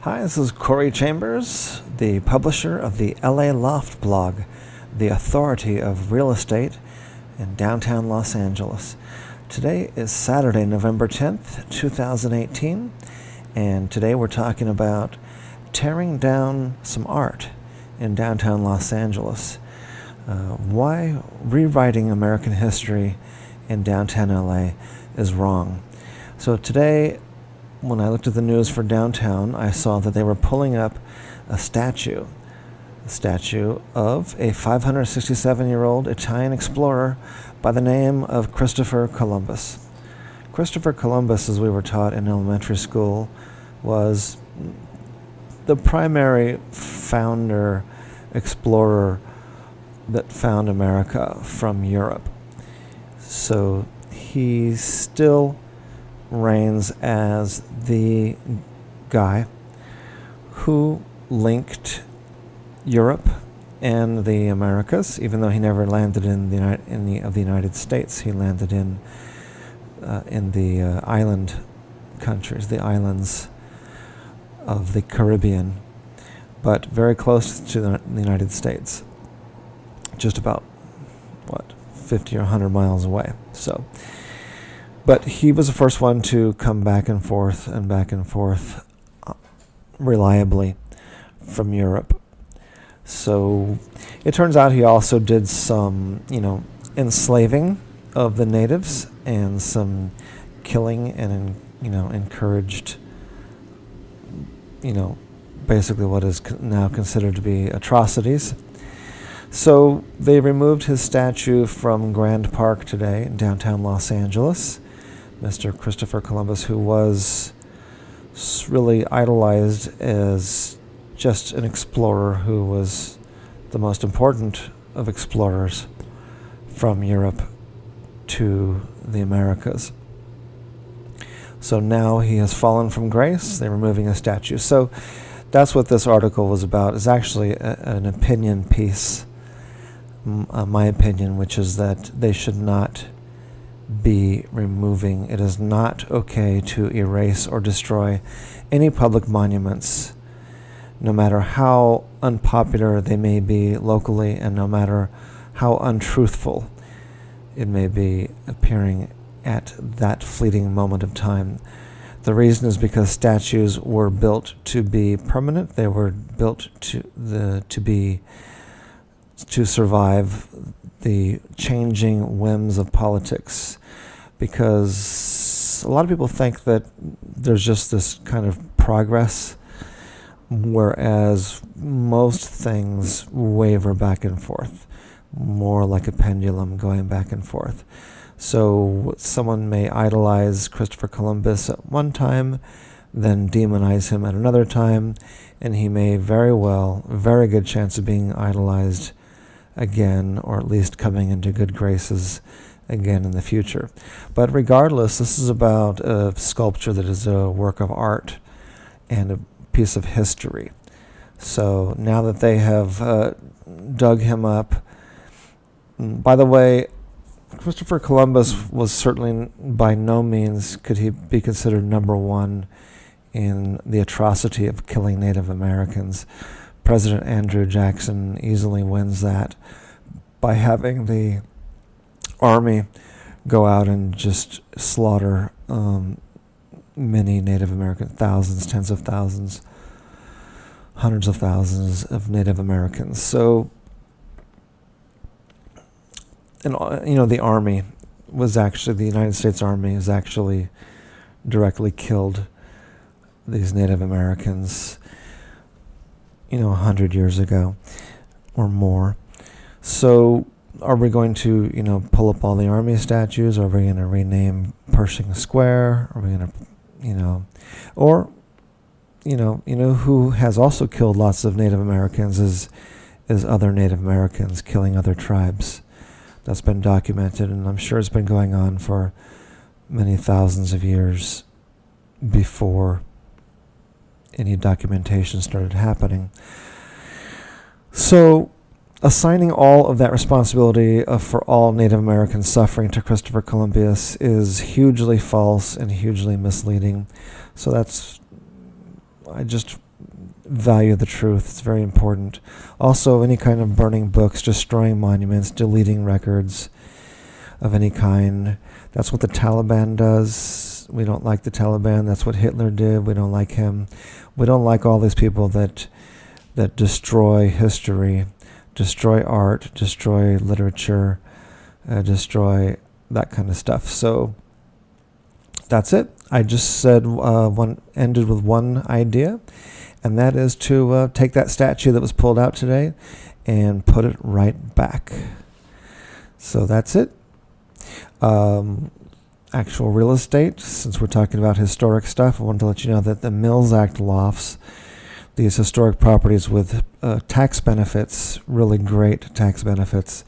Hi, this is Corey Chambers, the publisher of the LA Loft blog, the authority of real estate in downtown Los Angeles. Today is Saturday, November 10th, 2018, and today we're talking about tearing down some art in downtown Los Angeles. Why rewriting American history in downtown LA is wrong. So today, when I looked at the news for downtown, I saw that they were pulling up a statue of a 567-year-old Italian explorer by the name of Christopher Columbus. Christopher Columbus, as we were taught in elementary school, was the primary founder, explorer that found America from Europe. So he still reigns as the guy who linked Europe and the Americas, even though he never landed in the United States. He landed in the island countries, the islands of the Caribbean, but very close to the United States, just about 50 or 100 miles away. But he was the first one to come back and forth reliably from Europe. So it turns out he also did some, enslaving of the natives and some killing and, encouraged, basically what is now considered to be atrocities. So they removed his statue from Grand Park today in downtown Los Angeles. Mr. Christopher Columbus, who was really idolized as just an explorer who was the most important of explorers from Europe to the Americas. So now he has fallen from grace. They're removing a statue. So that's what this article was about. It's actually an opinion piece, my opinion, which is that they should not be removing. It is not okay to erase or destroy any public monuments, no matter how unpopular they may be locally and no matter how untruthful it may be appearing at that fleeting moment of time. The reason is because statues were built to be permanent. They were built to survive the changing whims of politics, because a lot of people think that there's just this kind of progress, whereas most things waver back and forth, more like a pendulum going back and forth. So someone may idolize Christopher Columbus at one time, then demonize him at another time, and he may very good chance of being idolized again, or at least coming into good graces again in the future. But regardless, this is about a sculpture that is a work of art and a piece of history. So now that they have dug him up, by the way, Christopher Columbus was certainly by no means could he be considered number one in the atrocity of killing Native Americans. President Andrew Jackson easily wins that by having the army go out and just slaughter many Native Americans, thousands, tens of thousands, hundreds of thousands of Native Americans. So, the army was actually, the United States Army has actually directly killed these Native Americans 100 years ago or more. So are we going to, pull up all the army statues? Are we going to rename Pershing Square? Are we going to, who has also killed lots of Native Americans is other Native Americans killing other tribes. That's been documented, and I'm sure it's been going on for many thousands of years before any documentation started happening. So assigning all of that responsibility for all Native American suffering to Christopher Columbus is hugely false and hugely misleading. So I just value the truth. It's very important. Also, any kind of burning books, destroying monuments, deleting records of any kind. That's what the Taliban does. We don't like the Taliban. That's what Hitler did. We don't like him. We don't like all these people that destroy history, destroy art, destroy literature, destroy that kind of stuff. So that's it. I just said ended with one idea, and that is to take that statue that was pulled out today and put it right back. So that's it. Actual real estate, since we're talking about historic stuff, I wanted to let you know that the Mills Act lofts, these historic properties with tax benefits, really great tax benefits,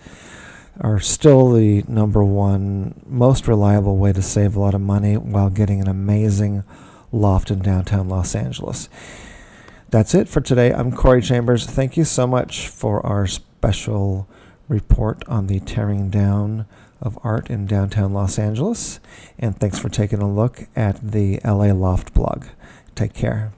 are still the number one most reliable way to save a lot of money while getting an amazing loft in downtown Los Angeles. That's it for today. I'm Corey Chambers. Thank you so much for our special report on the tearing down of art in downtown Los Angeles. And thanks for taking a look at the LA Loft blog. Take care.